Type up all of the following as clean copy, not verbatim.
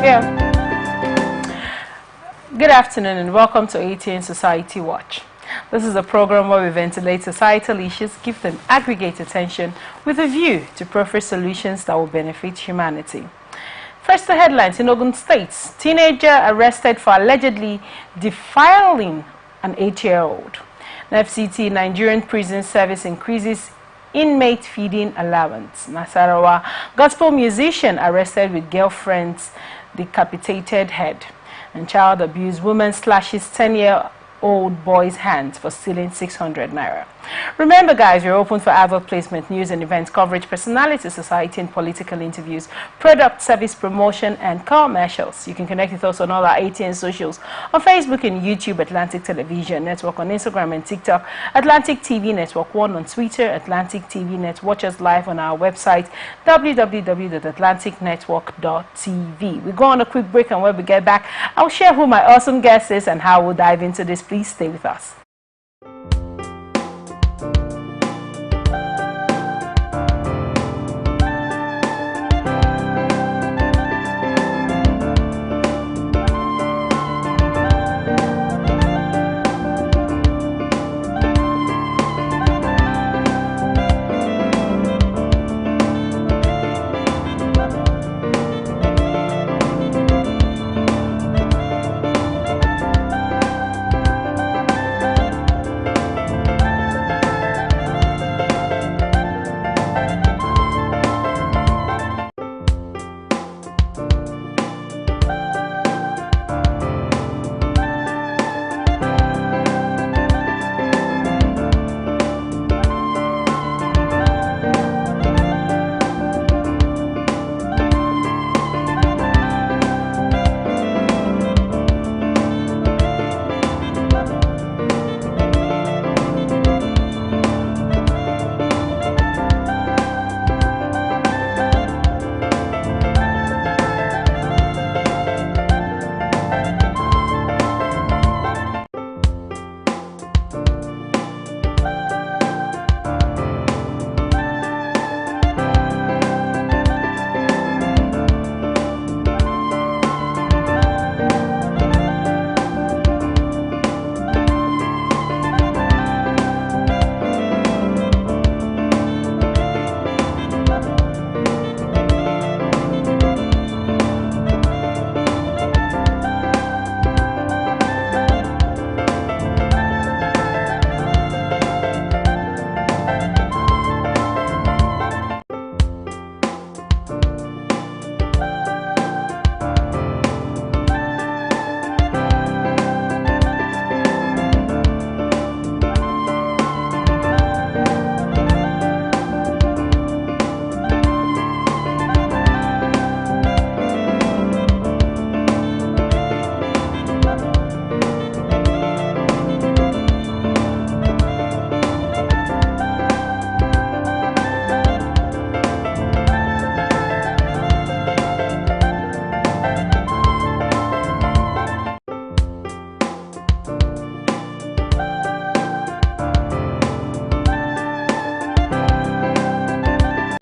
Yeah. Good afternoon and welcome to ATN Society Watch. This is a program where we ventilate societal issues, give them aggregate attention with a view to proffer solutions that will benefit humanity. First, the headlines in Ogun State. Teenager arrested for allegedly defiling an 8-year-old. FCT Nigerian Prison Service increases inmate feeding allowance. Nasarawa gospel musician arrested with girlfriend's decapitated head. And child abuse woman slashes 10-year-old boy's hands for stealing 600 naira. Remember, guys, we're open for advert placement, news and event coverage, personality, society and political interviews, product, service promotion and commercials. You can connect with us on all our ATN socials, on Facebook and YouTube, Atlantic Television Network, on Instagram and TikTok, Atlantic TV Network 1, on Twitter, Atlantic TV Net. Watch us live on our website, www.atlanticnetwork.tv. We go on a quick break, and when we get back, I'll share who my awesome guest is and how we'll dive into this. Please stay with us.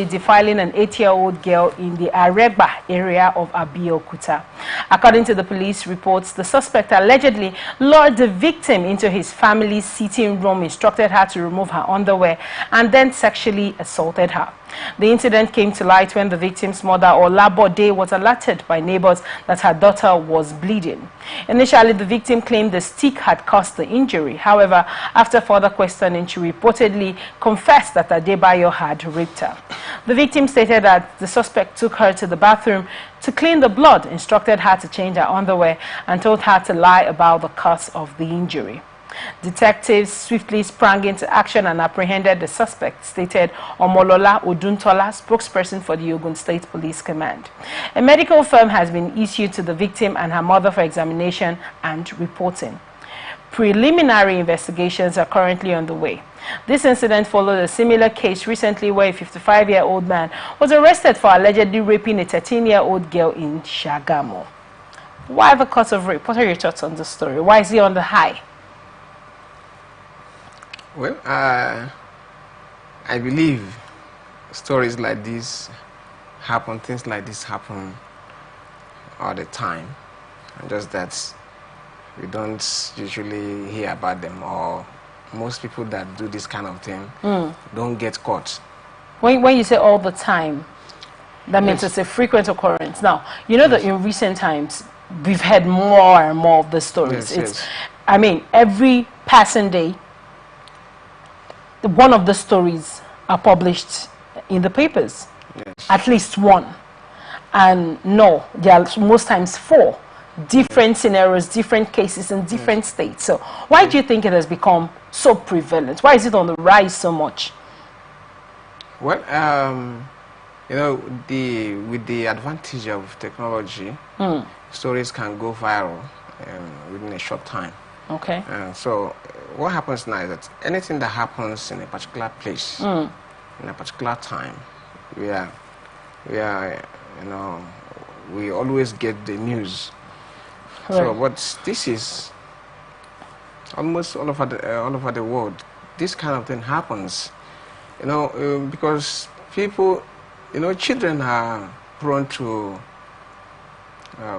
Defiling an 8-year-old girl in the Aregba area of Abeokuta. According to the police reports, the suspect allegedly lured the victim into his family's sitting room, instructed her to remove her underwear, and then sexually assaulted her. The incident came to light when the victim's mother, Olabode, was alerted by neighbors that her daughter was bleeding. Initially, the victim claimed the stick had caused the injury. However, after further questioning, she reportedly confessed that Adebayo had raped her. The victim stated that the suspect took her to the bathroom to clean the blood, instructed her to change her underwear, and told her to lie about the cause of the injury. Detectives swiftly sprang into action and apprehended the suspect, stated Omolola Oduntola, spokesperson for the Ogun State Police Command. A medical firm has been issued to the victim and her mother for examination and reporting. Preliminary investigations are currently underway. This incident followed a similar case recently where a 55-year-old man was arrested for allegedly raping a 13-year-old girl in Shagamu. Why the cause of rape? What are your thoughts on this story? Why is he on the high? Well, I believe stories like this happen, things like this happen all the time, and just that we don't usually hear about them, or most people that do this kind of thing don't get caught. When you say all the time, that means Yes. it's a frequent occurrence. Now, you know that in recent times, we've heard more and more of the stories. Yes, I mean, every passing day, one of the stories are published in the papers. Yes. At least one. And no, there are most times four. Different scenarios, different cases in different states. So why do you think it has become so prevalent? Why is it on the rise so much? Well, you know, with the advantage of technology, stories can go viral within a short time. Okay. So what happens now is that anything that happens in a particular place, in a particular time, we are, you know, we always get the news. Right. So, but this is almost all over the world. This kind of thing happens, you know, because people, you know, children are prone to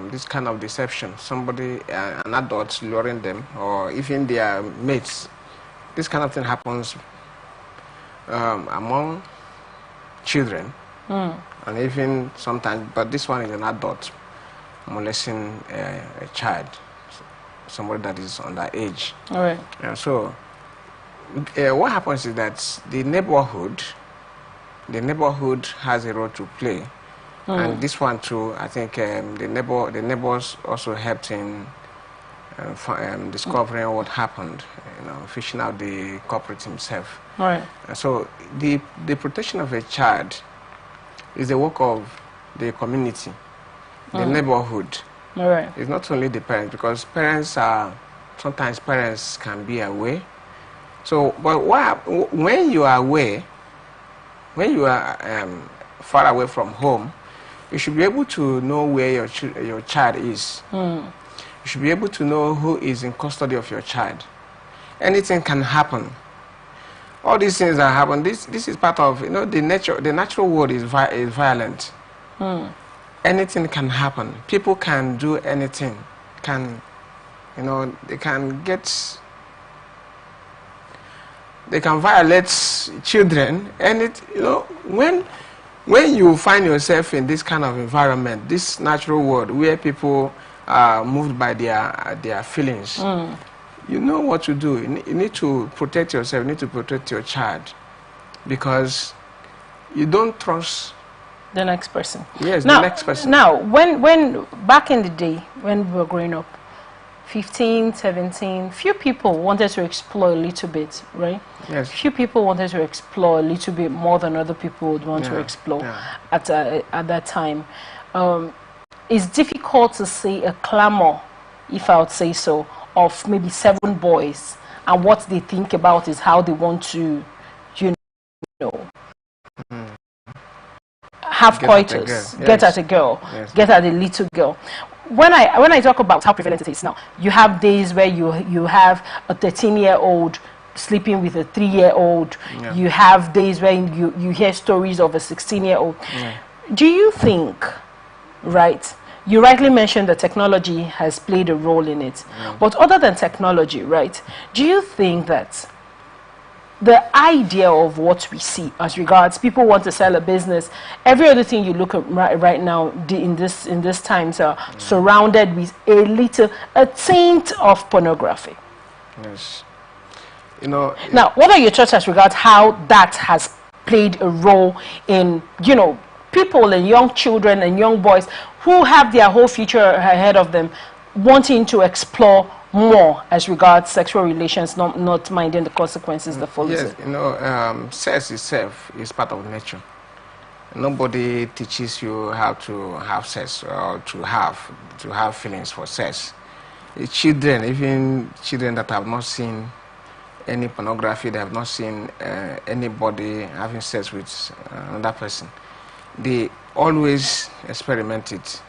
this kind of deception. Somebody, an adult luring them, or even their mates. This kind of thing happens among children, and even sometimes, but this one is an adult molesting a child, somebody that is underage. All right. So what happens is that the neighborhood has a role to play, and this one too. I think the neighbors also helped in discovering what happened. You know, fishing out the culprit himself. All right. So the protection of a child is the work of the community, the neighborhood. All right. It's not only the parents, because sometimes parents can be away. So, but when you are away, when you are far away from home, you should be able to know where your child is. You should be able to know who is in custody of your child. Anything can happen. All these things that happen, this is part of, you know, the natural world is violent. Anything can happen. People can do anything. You know, they can violate children. And you know, when you find yourself in this kind of environment, this natural world where people are moved by their feelings, you know what to do. You need to protect yourself. You need to protect your child, because you don't trust the next person. Yes, now, the next person. Now, when back in the day, when we were growing up, 15, 17, few people wanted to explore a little bit, right? Yes. Few people wanted to explore a little bit more than other people would want to explore at that time. It's difficult to see a clamor, if I would say so, of maybe 7 boys, and what they think about is how they want to, you know, have coitus, get at a girl, get at a little girl. When I talk about how prevalent it is now, you have days where you have a 13-year-old sleeping with a 3-year-old. You have days where you hear stories of a 16-year-old. Do you think, right? You rightly mentioned that technology has played a role in it. But other than technology, right? Do you think that the idea of what we see as regards people want to sell a business, every other thing you look at right now in this times are surrounded with a taint of pornography? Yes. You know. Now, what are your thoughts as regards how that has played a role in, you know, people and young children and young boys who have their whole future ahead of them, wanting to explore more as regards sexual relations, not minding the consequences that follows it? Yes, you know, sex itself is part of nature. Nobody teaches you how to have sex or to have feelings for sex. Children, even children that have not seen any pornography, they have not seen anybody having sex with another person, they always experiment it.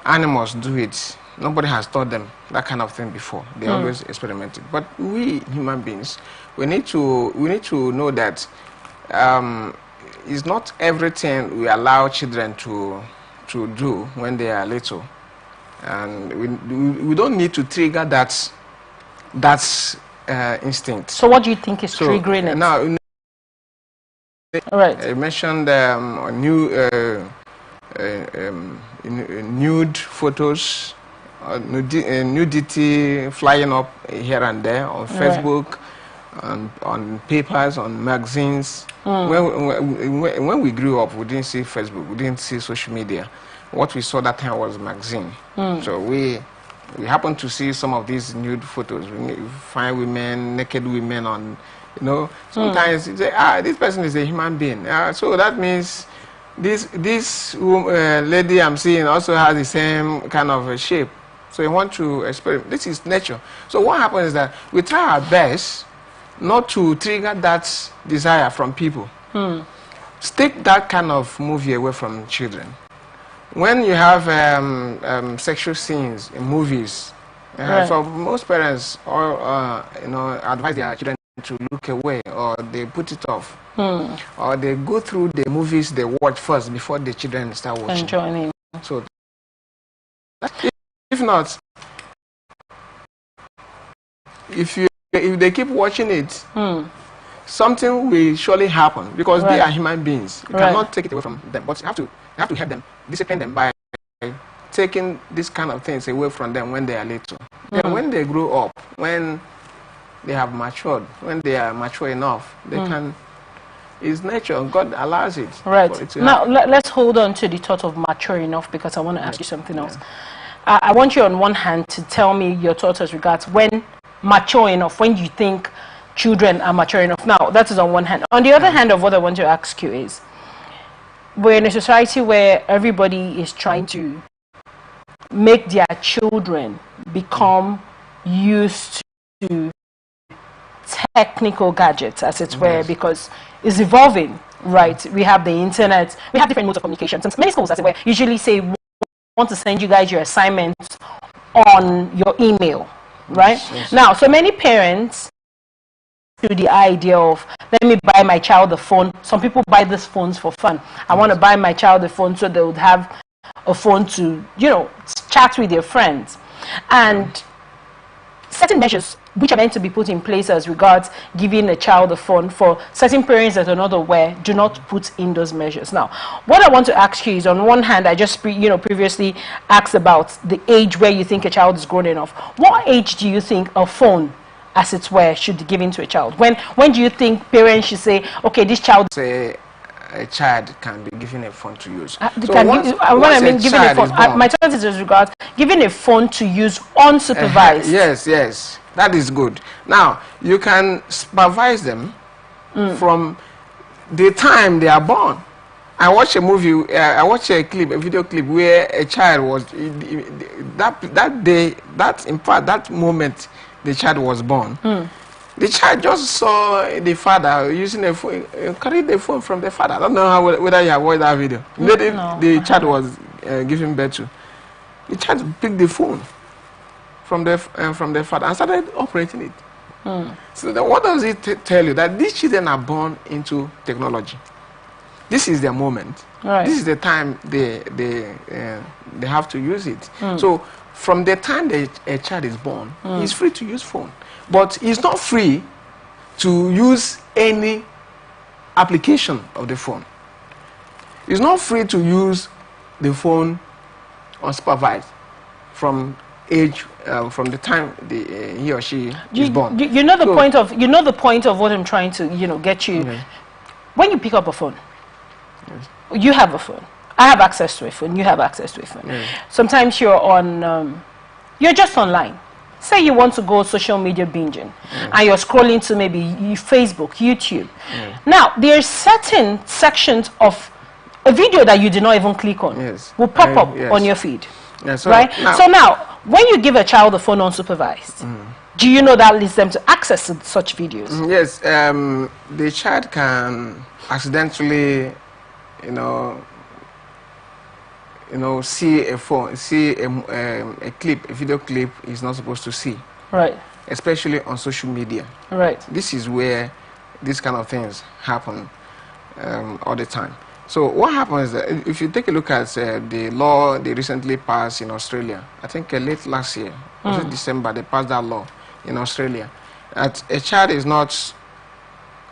Animals do it. Nobody has taught them that kind of thing before. They always experiment it. But we human beings, we need to know that it's not everything we allow children to to do when they are little, and we don't need to trigger that instinct. So what do you think is triggering it? Now, all right. I mentioned nude photos, nudity flying up here and there on Facebook, on papers, on magazines. When we grew up, we didn't see Facebook, we didn't see social media. What we saw that time was magazine. So we happened to see some of these nude photos. We find women, naked women on, you know, sometimes you say, this person is a human being. So that means this lady I'm seeing also has the same kind of a shape. So you want to experiment. This is nature. So what happens is that we try our best not to trigger that desire from people. Take that kind of movie away from children. When you have sexual scenes in movies, so most parents advise their children to look away, or they put it off, or they go through the movies they watch first before the children start watching. Enjoying. So if not, if they keep watching it, something will surely happen, because they are human beings. You cannot take it away from them, but you have to help them, discipline them by taking this kind of things away from them when they are little. Then when they grow up, when they have matured, when they are mature enough, they can. It's nature. God allows it. Right. Now let's hold on to the thought of mature enough, because I want to ask you something else. I want you on one hand to tell me your thoughts as regards when mature enough, when you think children are mature enough. Now, that is on one hand. On the other hand of what I want to ask you is, we're in a society where everybody is trying to make their children become used to technical gadgets, as it were, because it's evolving, right? We have the internet, we have different modes of communication. Some many schools, as it were, usually say, we want to send you guys your assignments on your email, right? Yes. Now, so many parents to the idea of, let me buy my child a phone. Some people buy these phones for fun. I want to buy my child a phone so they would have a phone to, you know, chat with their friends. And certain measures which are meant to be put in place as regards giving a child a phone, for certain parents that are not aware, do not put in those measures. Now, what I want to ask you is, on one hand, I just previously asked about the age where you think a child is grown enough. What age do you think a phone, as it were, should be given to a child? When do you think parents should say, okay, this child... Say a child can be given a phone to use. My thought is as regards giving a phone to use unsupervised. Yes, that is good. Now, you can supervise them from the time they are born. I watched a movie, I watched a video clip where a child was, that moment the child was born, the child just saw the father using a phone, carried the phone from the father. I don't know whether you have watched that video. The child was giving birth to. The child picked the phone from the father and started operating it. So what does it tell you? That these children are born into technology. This is their moment. Right. This is the time they have to use it. So from the time a child is born, he's free to use phone. But he's not free to use any application of the phone. He's not free to use the phone unsupervised from the time he or she is born. You know the point of what I'm trying to get you. When you pick up a phone, you have a phone. I have access to a phone. You have access to a phone. Sometimes you're on, you're just online. Say you want to go social media binging, and you're scrolling to maybe Facebook, YouTube. Now, there are certain sections of a video that you did not even click on will pop up on your feed, right? So now, when you give a child a phone unsupervised, do you know that leads them to access to such videos? Yes, the child can accidentally, see a phone, see a video clip he's not supposed to see. Right. Especially on social media. Right. This is where these kind of things happen all the time. So what happens is that if you take a look at the law they recently passed in Australia, I think late last year, was it December, they passed that law in Australia, that a child is not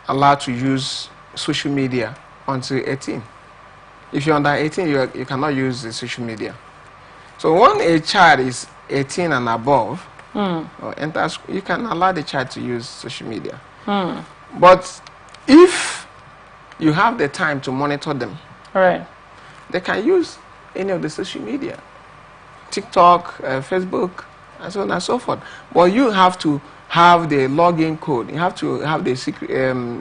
allowed to use social media until 18. If you're under 18, you cannot use the social media. So when a child is 18 and above, or enters, you can allow the child to use social media. But if you have the time to monitor them, right, they can use any of the social media, TikTok, Facebook, and so on and so forth. But you have to have the login code. You have to have the secret,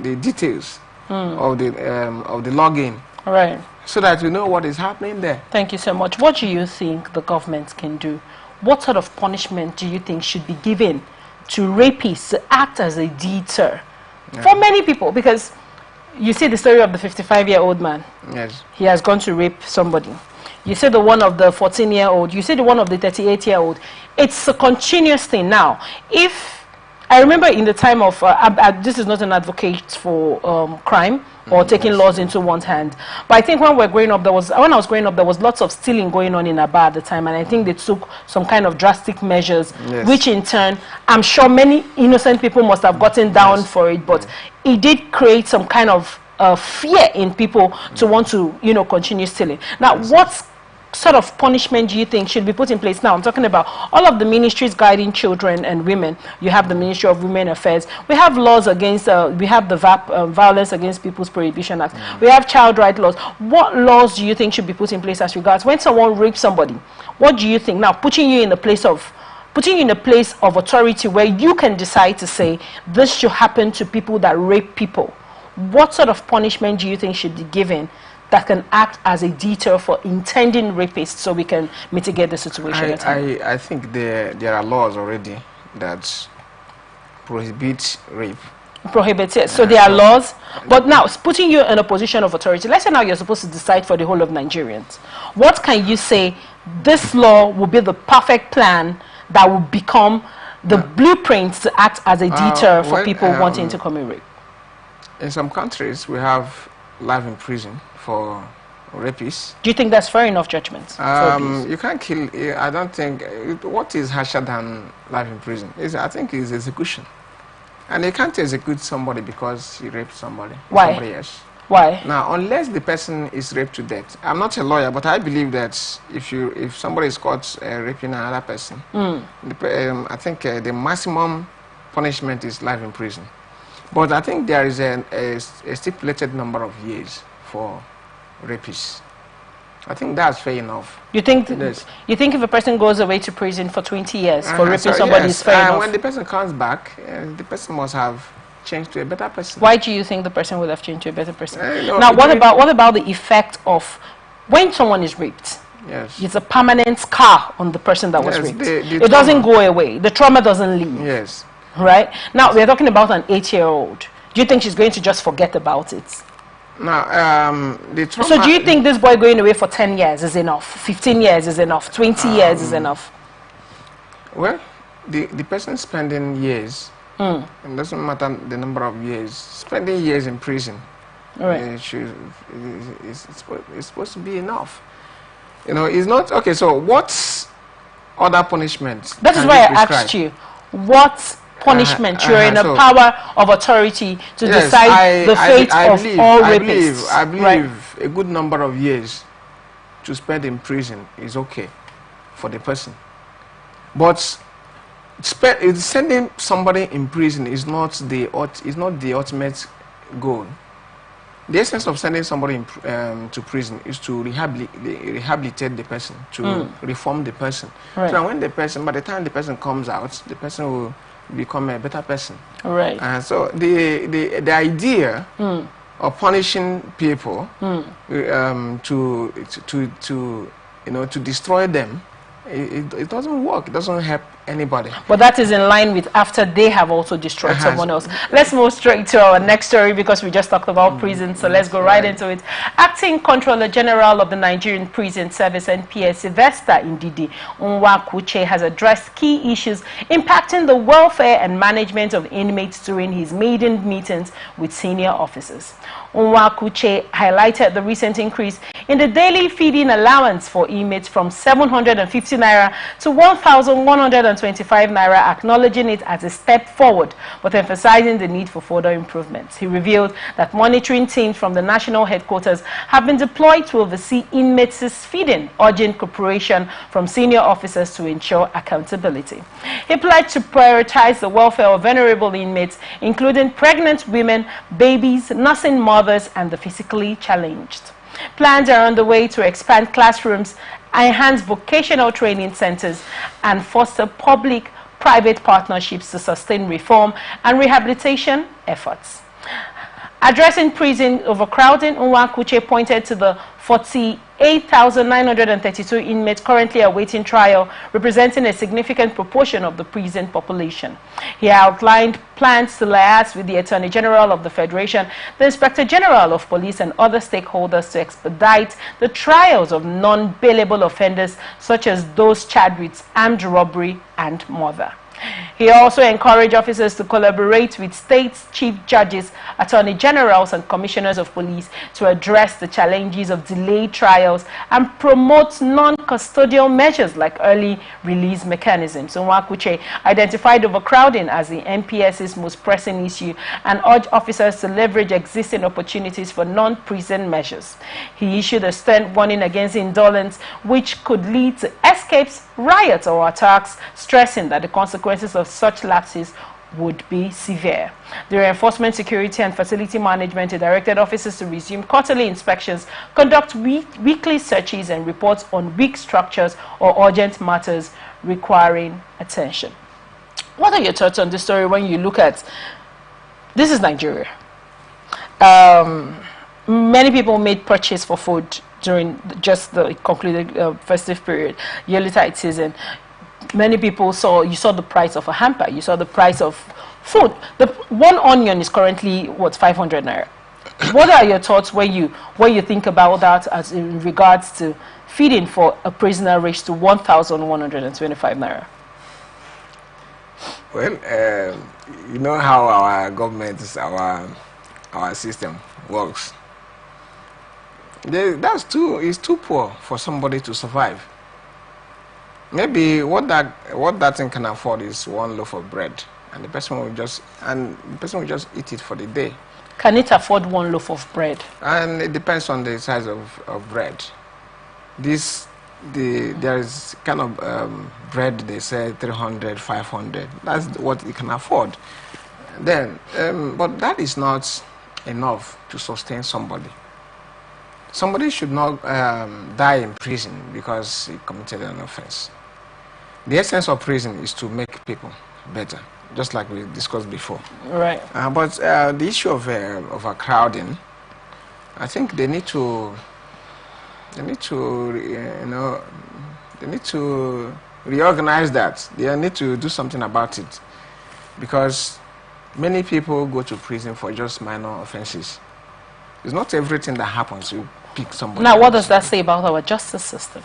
the details of the login, right, so that you know what is happening there. Thank you so much. What do you think the government can do? What sort of punishment do you think should be given to rapists to act as a deter for many people? Because you see the story of the 55-year-old man. Yes. He has gone to rape somebody. You see the one of the 14-year-old. You see the one of the 38-year-old. It's a continuous thing now. If I remember in the time of, this is not an advocate for crime or taking laws into one's hand, but I think when I was growing up, there was lots of stealing going on in Aba at the time, and I think they took some kind of drastic measures, which in turn, I'm sure many innocent people must have gotten down for it, but it did create some kind of fear in people to want to, continue stealing. Now, what sort of punishment do you think should be put in place? Now, I'm talking about all of the ministries guiding children and women. You have the Ministry of Women Affairs. We have laws against, we have the Violence Against People's Prohibition Act. We have child rights laws. What laws do you think should be put in place as regards when someone rapes somebody? What do you think? Now, putting you in the place of authority where you can decide to say this should happen to people that rape people. What sort of punishment do you think should be given that can act as a deter for intending rapists so we can mitigate the situation? I think there are laws already that prohibit rape. Prohibits it. So there are laws. But now, putting you in a position of authority, let's say now you're supposed to decide for the whole of Nigerians. What can you say this law will be the perfect plan that will become the blueprint to act as a deter for people wanting to commit rape? In some countries, we have life in prison for rapists. Do you think that's fair enough judgment? You can't kill. I don't think. What is harsher than life in prison? I think is execution. And you can't execute somebody because he raped somebody. Why? Somebody else. Why? Now, unless the person is raped to death. I'm not a lawyer, but I believe that if somebody is caught raping another person, I think the maximum punishment is life in prison. But I think there is a stipulated number of years for rapists. I think that's fair enough. You think if a person goes away to prison for 20 years for raping somebody is fair enough? When the person comes back, the person must have changed to a better person. Why do you think the person would have changed to a better person? Now, what about the effect of when someone is raped? Yes. It's a permanent scar on the person that was raped. It doesn't go away. The trauma doesn't leave. Yes. Right? Now, we're talking about an 8-year-old. Do you think she's going to just forget about it? Now, the trauma... So do you think this boy going away for 10 years is enough? 15 years is enough? 20 years is enough? Well, the person spending years, it doesn't matter the number of years, spending years in prison, it's supposed to be enough. It's not... Okay, so what other punishment? That is why I asked you, what punishment you're in a power of authority to decide the fate of all rapists? I believe a good number of years to spend in prison is okay for the person. But sending somebody in prison is not the ultimate goal. The essence of sending somebody to prison is to rehabilitate the person, to reform the person. Right. So when by the time the person comes out, the person will become a better person. Right. And so the idea of punishing people to destroy them, it doesn't work. It doesn't help anybody. But that is in line with after they have also destroyed someone else. Let's move straight to our next story because we just talked about prison, so let's go right into it. Acting Controller General of the Nigerian Prison Service, NPS, Sylvester Ndidi Nwakuche, has addressed key issues impacting the welfare and management of inmates during his maiden meetings with senior officers. Nwakuche highlighted the recent increase in the daily feeding allowance for inmates from 750 naira to 1,125 naira, acknowledging it as a step forward, but emphasizing the need for further improvements. He revealed that monitoring teams from the national headquarters have been deployed to oversee inmates' feeding, urging cooperation from senior officers to ensure accountability. He pledged to prioritize the welfare of vulnerable inmates, including pregnant women, babies, nursing mothers, and the physically challenged. Plans are underway to expand classrooms, enhance vocational training centers, and foster public-private partnerships to sustain reform and rehabilitation efforts. Addressing prison overcrowding, Nwakuche pointed to the 48,932 inmates currently awaiting trial, representing a significant proportion of the prison population. He outlined plans to liaise with the Attorney General of the Federation, the Inspector General of Police, and other stakeholders to expedite the trials of non-bailable offenders such as those charged with armed robbery and murder. He also encouraged officers to collaborate with states, chief judges, attorney generals, and commissioners of police to address the challenges of delayed trials and promote non-custodial measures like early release mechanisms. Nwakuche identified overcrowding as the NPS's most pressing issue and urged officers to leverage existing opportunities for non-prison measures. He issued a stern warning against indolence, which could lead to escapes, riots, or attacks, stressing that the consequences of such lapses would be severe. The Reinforcement, Security and Facility Management directed officers to resume quarterly inspections, conduct weekly searches, and reports on weak structures or urgent matters requiring attention. What are your thoughts on this story when you look at this? Is Nigeria. Many people made purchase for food during just the concluded festive period, yearly tide season. Many people you saw the price of a hamper, you saw the price of food. The one onion is currently, what, 500 naira. What are your thoughts when you think about that as in regards to feeding for a prisoner raised to 1,125 naira? Well, you know how our government, our system works. It's too poor for somebody to survive. Maybe what that thing can afford is one loaf of bread, and the person will just eat it for the day. Can it afford one loaf of bread? And it depends on the size of bread. There is kind of bread they say 300, 500. That's what it can afford. Then, but that is not enough to sustain somebody. Somebody should not die in prison because he committed an offense. The essence of prison is to make people better, just like we discussed before. Right. But the issue of overcrowding, I think they need to reorganize that. They need to do something about it, because many people go to prison for just minor offenses. It's not everything that happens you pick somebody. Now, what does that say about our justice system?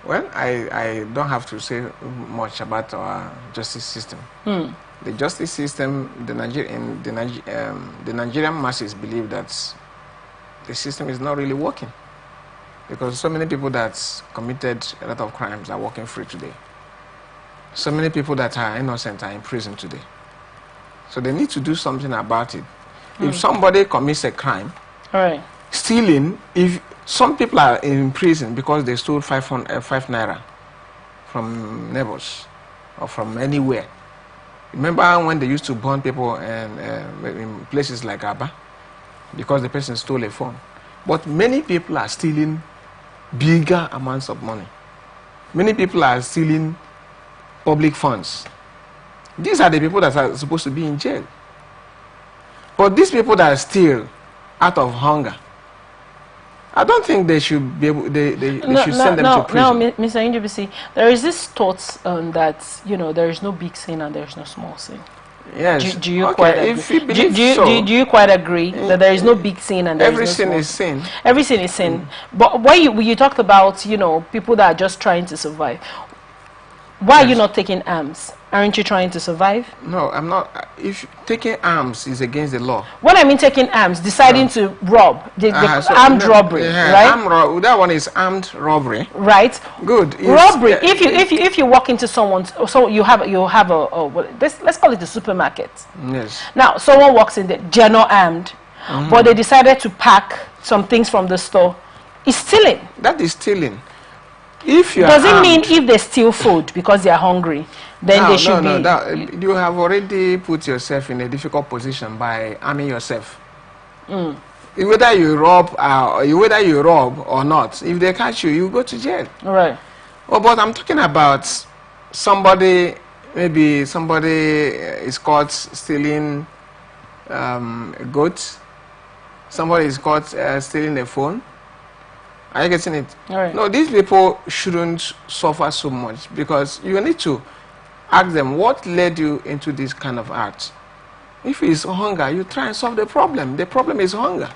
Well, I don't have to say much about our justice system. The justice system, the Nigerian masses believe that the system is not really working, because so many people that committed a lot of crimes are walking free today. So many people that are innocent are in prison today. So they need to do something about it. If somebody commits a crime, stealing, if some people are in prison because they stole 5 naira from neighbors or from anywhere. Remember when they used to burn people in places like Aba because the person stole a phone? But many people are stealing bigger amounts of money. Many people are stealing public funds. These are the people that are supposed to be in jail. But these people that steal out of hunger I don't think they should be able. They should send them to prison. No, Mr. Njubisi, there is this thought that there is no big sin and there is no small sin. Yes. Do you quite agree? If you believe do you quite agree that there is no big sin and there every is no sin small is sin? Every sin is sin. But when you talked about people that are just trying to survive, why are you not taking arms? Aren't you trying to survive? No, I'm not. If taking arms is against the law. When I mean taking arms, deciding to rob, the armed robbery, right? That one is armed robbery. Right. Good. Robbery. If you walk into someone's, so you have let's call it a supermarket. Yes. Now someone walks in there, they're not armed, but they decided to pack some things from the store. It's stealing. That is stealing. If you does it mean if they steal food because they are hungry, then they should be? No, you have already put yourself in a difficult position by arming yourself. Whether you rob or not, if they catch you, you go to jail. All right. Oh, but I'm talking about somebody. Maybe somebody is caught stealing a goat. Somebody is caught stealing a phone. Are you getting it? All right. No, these people shouldn't suffer so much, because you need to ask them what led you into this kind of act. If it's hunger, you try and solve the problem. The problem is hunger.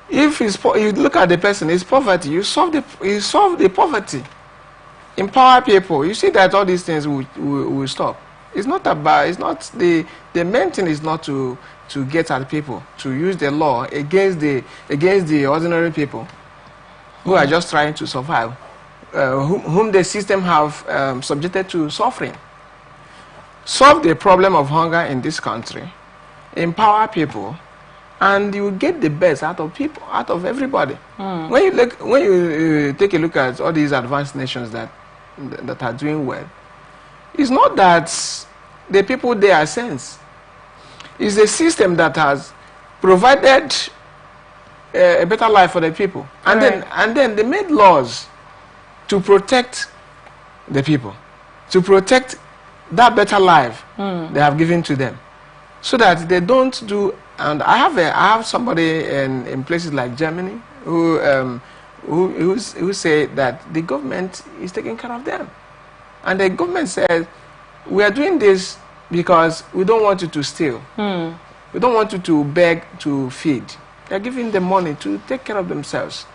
If you look at the person, it's poverty. You solve the poverty. Empower people. You see that all these things will stop. It's not about. It's not the main thing is not to get at people, to use the law against the ordinary people who are just trying to survive, whom the system have subjected to suffering. Solve the problem of hunger in this country, empower people, and you get the best out of people, out of everybody. When you take a look at all these advanced nations that are doing well, it's not that the people there are saints. It's the system that has provided a better life for the people, and then they made laws to protect the people, to protect that better life they have given to them, so that they don't do. And I have somebody in places like Germany who say that the government is taking care of them, and the government says we are doing this because we don't want you to steal, we don't want you to beg to feed. They're giving them money to take care of themselves.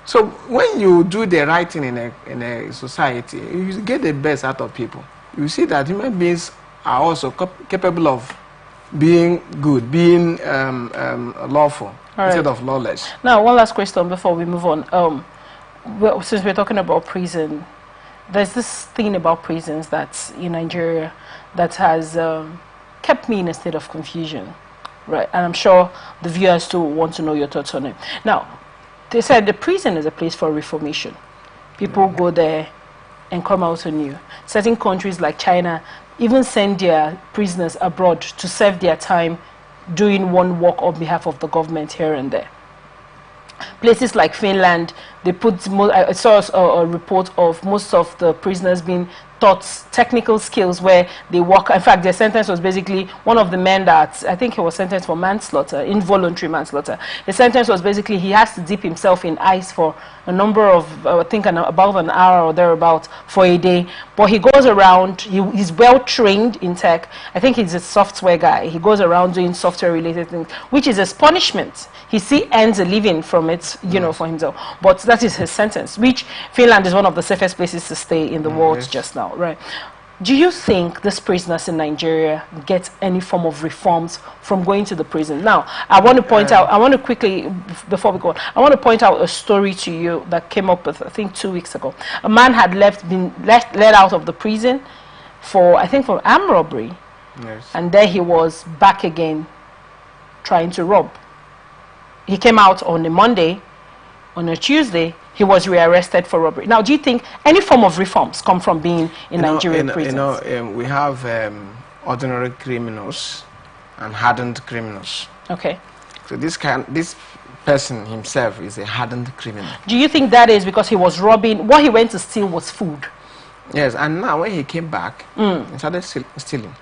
So when you do the right thing in a society, you get the best out of people. You see that human beings are also capable of being good, being lawful instead of lawless. Now, one last question before we move on. Since we're talking about prison, there's this thing about prisons that's in Nigeria that has kept me in a state of confusion. Right, and I'm sure the viewers too want to know your thoughts on it. Now, they said the prison is a place for reformation. People go there and come out anew. Certain countries like China even send their prisoners abroad to serve their time doing one work on behalf of the government here and there. Places like Finland, they put, I saw a report of most of the prisoners being taught technical skills where they work. In fact, their sentence was basically, one of the men that, I think he was sentenced for manslaughter, involuntary manslaughter. The sentence was basically he has to dip himself in ice for a number of, I think above an hour or thereabout for a day. But he goes around, he's well trained in tech. I think he's a software guy. He goes around doing software related things, which is his punishment. He still earns a living from it, you know, for himself. But that is his sentence, which Finland is one of the safest places to stay in the world just now, right? Do you think these prisoners in Nigeria get any form of reforms from going to the prison? Now, I want to point out, I want to quickly, before we go on, I want to point out a story to you that came up, I think 2 weeks ago. A man had been let out of the prison for, I think, for armed robbery. Yes. And there he was back again trying to rob. He came out on a Monday. On a Tuesday, he was rearrested for robbery. Now, do you think any form of reforms come from being in Nigerian prisons? We have ordinary criminals and hardened criminals. Okay. So this person himself is a hardened criminal. Do you think that is because he was robbing? What he went to steal was food. Yes, and now when he came back, he started stealing.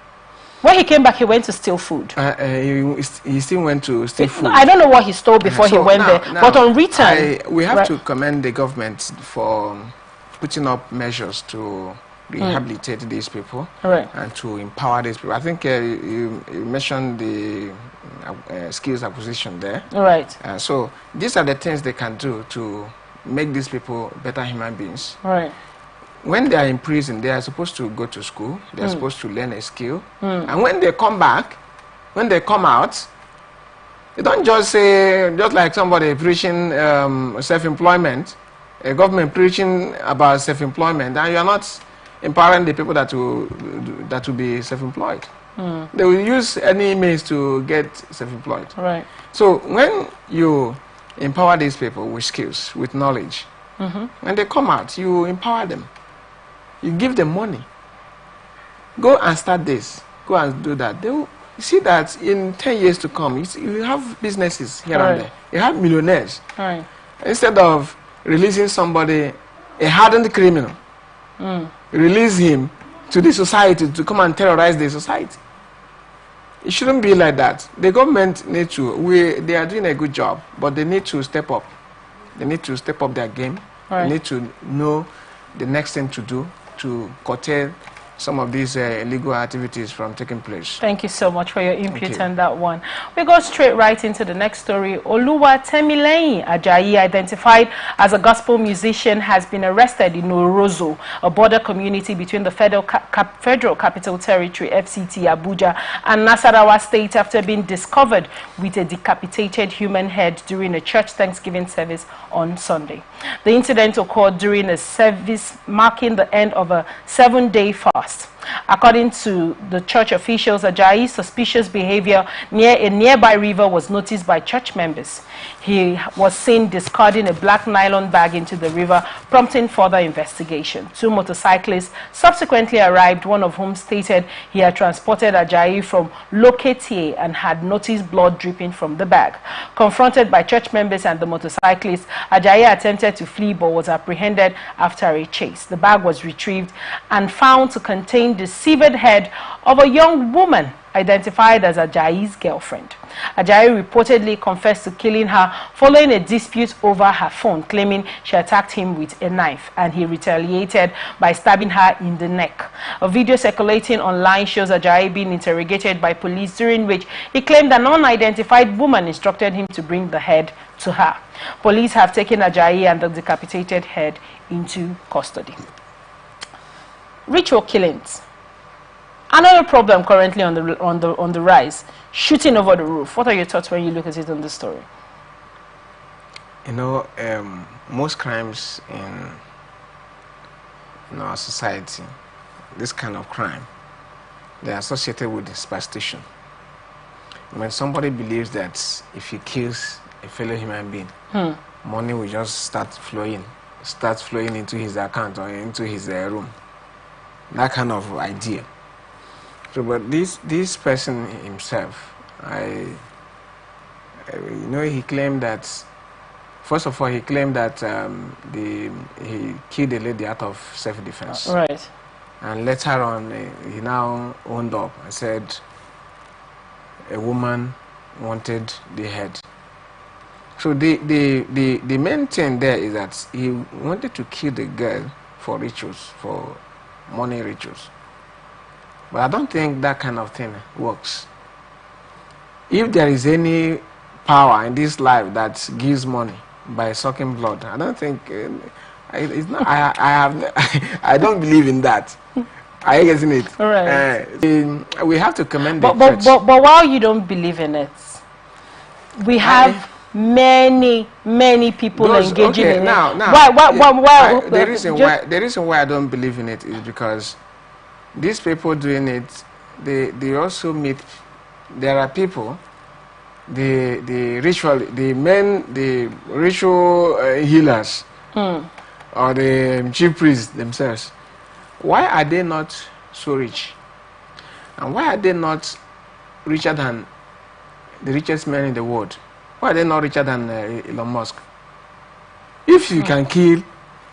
When he came back, he went to steal food. He still went to steal food. I don't know what he stole before he went there, but on return... we have to commend the government for putting up measures to rehabilitate these people and to empower these people. I think you mentioned the skills acquisition there. Right. So these are the things they can do to make these people better human beings. Right. When they are in prison, they are supposed to go to school. They are supposed to learn a skill. And when they come back, when they come out, they don't just say, just like somebody preaching self-employment, a government preaching about self-employment, and you are not empowering the people that will be self-employed. They will use any means to get self-employed. Right. So when you empower these people with skills, with knowledge, when they come out, you empower them. You give them money. Go and start this. Go and do that. They will see that in 10 years to come, you have businesses here and there. You have millionaires. Right. Instead of releasing somebody, a hardened criminal, release him to the society to come and terrorize the society. It shouldn't be like that. The government need to, they are doing a good job, but they need to step up. They need to step up their game. They need to know the next thing to do to curtail some of these illegal activities from taking place. Thank you so much for your input on that one. We go straight right into the next story. Oluwa Temileyin Ajayi, identified as a gospel musician, has been arrested in Orozo, a border community between the Federal Capital Territory, FCT, Abuja, and Nasarawa State, after being discovered with a decapitated human head during a church Thanksgiving service on Sunday. The incident occurred during a service marking the end of a 7-day fast. According to the church officials, Ajayi's suspicious behavior near a nearby river was noticed by church members. He was seen discarding a black nylon bag into the river, prompting further investigation. 2 motorcyclists subsequently arrived, one of whom stated he had transported Ajayi from Loketie and had noticed blood dripping from the bag. Confronted by church members and the motorcyclists, Ajayi attempted to flee but was apprehended after a chase. The bag was retrieved and found to contain the severed head of a young woman identified as Ajayi's girlfriend. Ajayi reportedly confessed to killing her following a dispute over her phone, claiming she attacked him with a knife, and he retaliated by stabbing her in the neck. A video circulating online shows Ajayi being interrogated by police, during which he claimed an unidentified woman instructed him to bring the head to her. Police have taken Ajayi and the decapitated head into custody. Ritual killings. Another problem currently on the rise, shooting over the roof. What are your thoughts when you look at it on this story? You know, most crimes in our society, this kind of crime, they are associated with superstition. When somebody believes that if he kills a fellow human being, money will just start flowing into his account or into his room. That kind of idea. So, but this person himself, you know, he claimed that, first of all, he claimed that he killed a lady out of self-defense. Right. And later on, he now owned up and said a woman wanted the head. So the main thing there is that he wanted to kill the girl for rituals, for money rituals. But I don't think that kind of thing works. If there is any power in this life that gives money by sucking blood, I don't think it's not. I don't believe in that. Are you getting it? All right. We have to commend but while you don't believe in it, we have many people engaging in it. Now, why, the reason why I don't believe in it is because these people doing it, they also meet. There are people, the ritual healers, or the chief priests themselves. Why are they not so rich? And why are they not richer than the richest man in the world? Why are they not richer than Elon Musk? If you can kill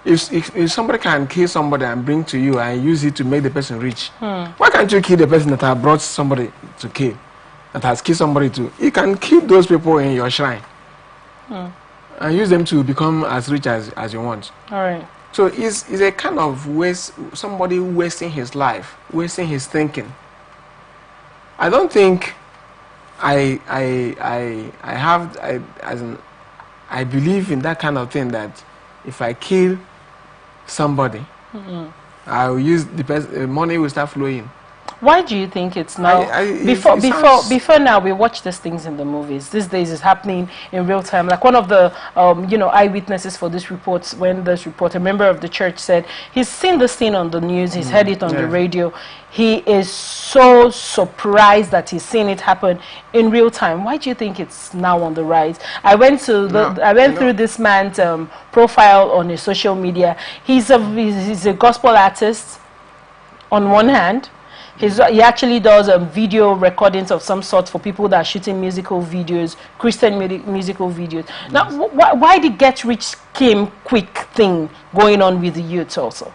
if somebody can kill somebody and bring to you and use it to make the person rich, why can't you kill the person that has brought somebody to kill, that has killed somebody to? You can keep those people in your shrine and use them to become as rich as you want. All right. So it's a kind of waste, somebody wasting his life, wasting his thinking. I don't think I believe in that kind of thing, that if I kill somebody, I will use the money will start flowing. Why do you think it's now? Before now, we watch these things in the movies. These days, it's happening in real time. Like one of the eyewitnesses for this report, when this report, a member of the church said he's seen this thing on the news, he's heard it on the radio. He is so surprised that he's seen it happen in real time. Why do you think it's now on the rise? I went through this man's profile on his social media. He's a gospel artist on one hand. He actually does video recordings of some sort for people that are shooting musical videos, Christian musical videos. Yes. Now, why the get rich came quick thing going on with the youth also?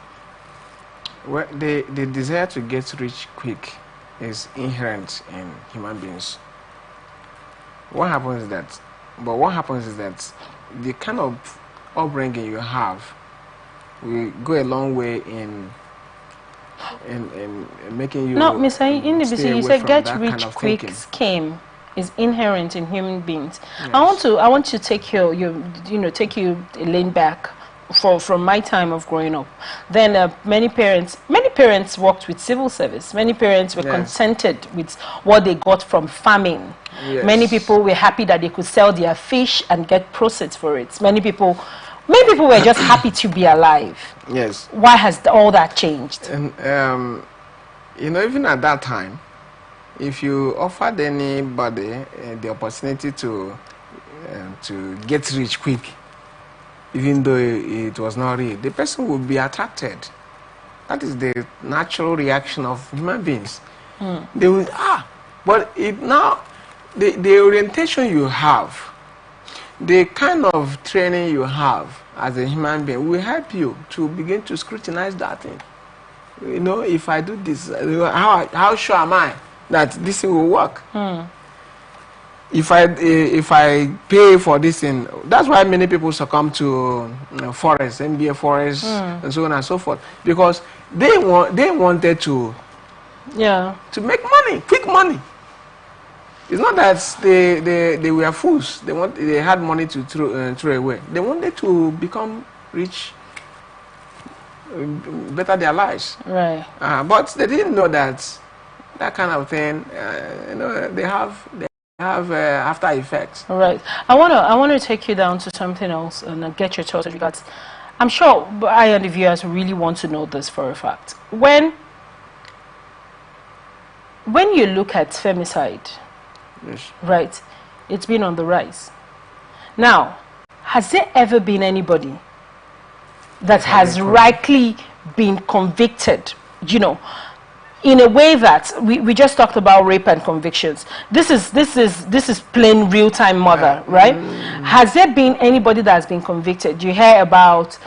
Well, the desire to get rich quick is inherent in human beings. What happens is that the kind of upbringing you have will go a long way in making you. No, Mr. Indibisi, you said get rich quick scheme is inherent in human beings. Yes. I want to take take you a lane back from my time of growing up. Then many parents worked with civil service. Many parents were contented with what they got from farming. Yes. Many people were happy that they could sell their fish and get proceeds for it. Many people were just happy to be alive. Yes. Why has all that changed? And even at that time, if you offered anybody the opportunity to get rich quick, even though it was not real, the person would be attracted. That is the natural reaction of human beings. They will but now the orientation you have, the kind of training you have as a human being will help you to begin to scrutinize that thing. If I do this, how sure am I that this thing will work? If I pay for this thing, that's why many people succumb to forests, MBA forests, and so on and so forth, because they wanted to make money, quick money. It's not that they were fools. They had money to throw away. They wanted to become rich, better their lives. Right. But they didn't know that kind of thing. They have after effects. All right. I want to take you down to something else and get your thoughts regards. I'm sure I and the viewers really want to know this for a fact. When you look at femicide. Yes. Right, it's been on the rise. Now, has there ever been anybody that has rightly been convicted, in a way that we just talked about rape and convictions? This is plain real-time murder, right? Has there been anybody that has been convicted? You hear about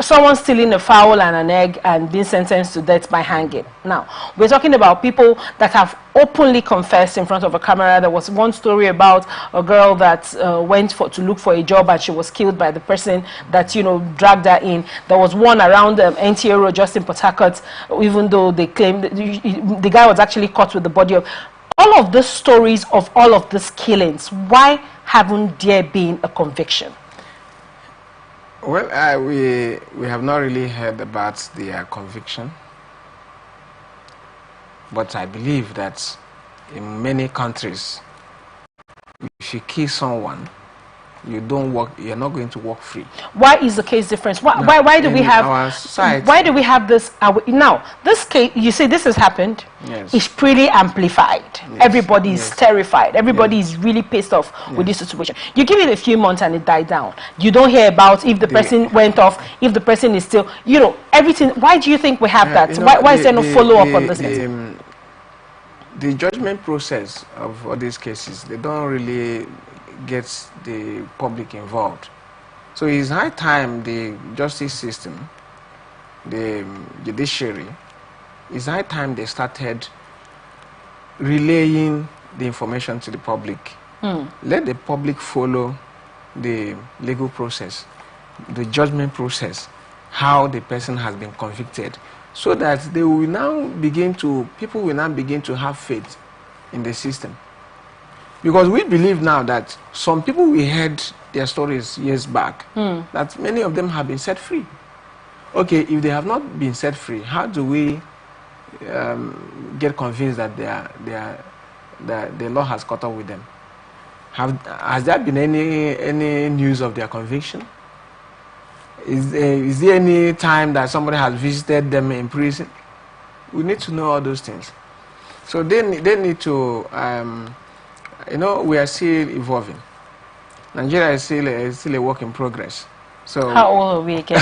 someone stealing a fowl and an egg and being sentenced to death by hanging. Now, we're talking about people that have openly confessed in front of a camera. There was one story about a girl that went to look for a job and she was killed by the person that, dragged her in. There was one around NTA Road, just in Port Harcourt, even though they claimed the guy was actually caught with the body of. All of the stories of all of these killings, why haven't there been a conviction? Well, we have not really heard about the conviction, but I believe that in many countries, if you kill someone, you're not going to walk free. Why is the case different? Why do we have our society? Why do we have this now? This case, you see, this has happened. Yes. It's pretty amplified. Yes. Everybody is terrified. Everybody is really pissed off with this situation. You give it a few months and it died down. You don't hear about if the person went off, if the person is still, everything. Why do you think we have that? Why is there no follow-up on this? The judgment process of all these cases, they don't really get the public involved. So it's high time the justice system, the judiciary, it's high time they started relaying the information to the public. Let the public follow the legal process, the judgment process, how the person has been convicted, so that they will now people will now begin to have faith in the system. Because we believe now that some people, we heard their stories years back, that many of them have been set free. Okay, if they have not been set free, how do we get convinced that that the law has caught up with them? Has there been any news of their conviction? Is there any time that somebody has visited them in prison? We need to know all those things. So they need to, we are still evolving. Nigeria is still a work in progress. So how old are we again?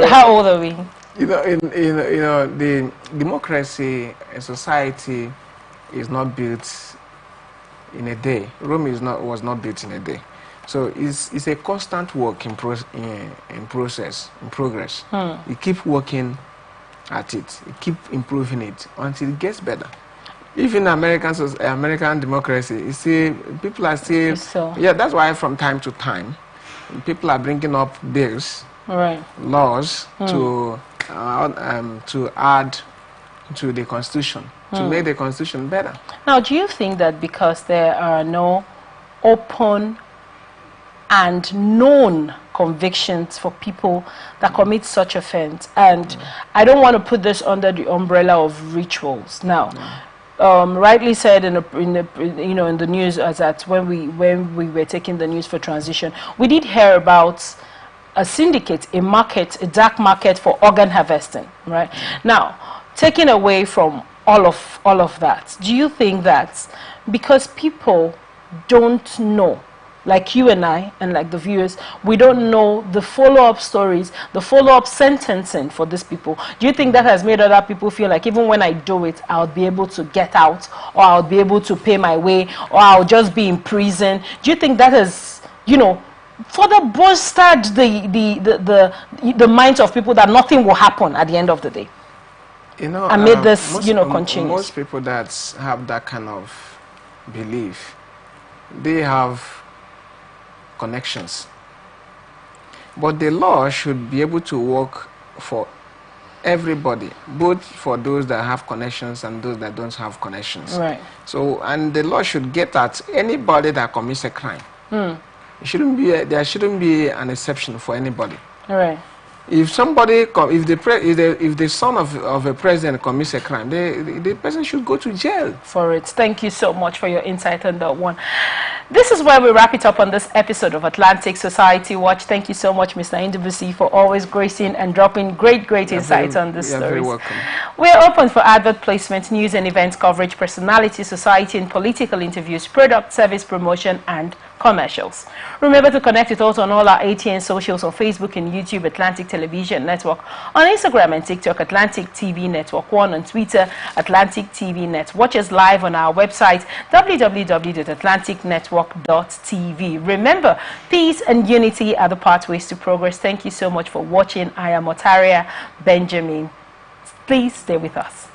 How old are we? The democracy and society is not built in a day. Rome was not built in a day. So it's a constant work in progress. You keep working at it. You keep improving it until it gets better. Even American democracy, people are still. Yeah, that's why from time to time, people are bringing up bills, laws to add to the constitution, to make the constitution better. Now, do you think that because there are no open and known convictions for people that commit such offense, and I don't want to put this under the umbrella of rituals now. Rightly said in the news, as that when we were taking the news for transition, we did hear about a syndicate, a dark market for organ harvesting. Right now, taking away from all of that, do you think that because people don't know, like you and I, and like the viewers, we don't know the follow-up stories, the follow-up sentencing for these people? Do you think that has made other people feel like even when I do it, I'll be able to get out, or I'll be able to pay my way, or I'll just be in prison? Do you think that has, further bolstered the minds of people that nothing will happen at the end of the day? And made this, continue. Most people that have that kind of belief, they have connections. But the law should be able to work for everybody, both for those that have connections and those that don't have connections. Right. So, and the law should get at anybody that commits a crime. It shouldn't be there shouldn't be an exception for anybody. Right. If somebody, if the son of a president commits a crime, the person should go to jail for it. Thank you so much for your insight on that one. This is where we wrap it up on this episode of Atlantic Society Watch. Thank you so much, Mr. Indubusi, for always gracing and dropping great insights on this story. You're very welcome. We're open for advert placement, news and events coverage, personality, society and political interviews, product, service promotion, and commercials. Remember to connect with us on all our ATN socials on Facebook and YouTube, Atlantic Television Network, on Instagram and TikTok, Atlantic TV Network 1, on Twitter, Atlantic TV Net. Watch us live on our website, www.atlanticnetwork.tv. Remember, peace and unity are the pathways to progress. Thank you so much for watching. I am Otaria Benjamin. Please stay with us.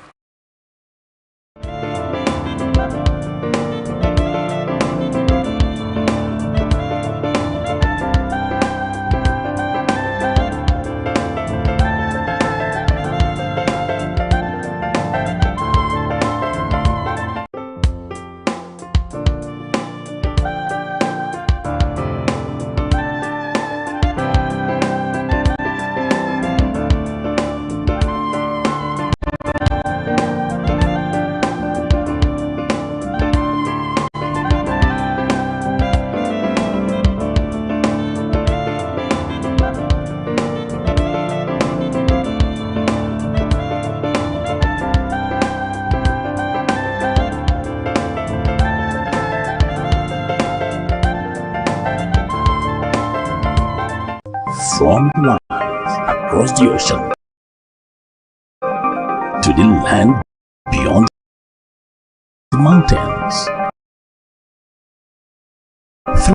From the lines across the ocean to the land beyond the mountains,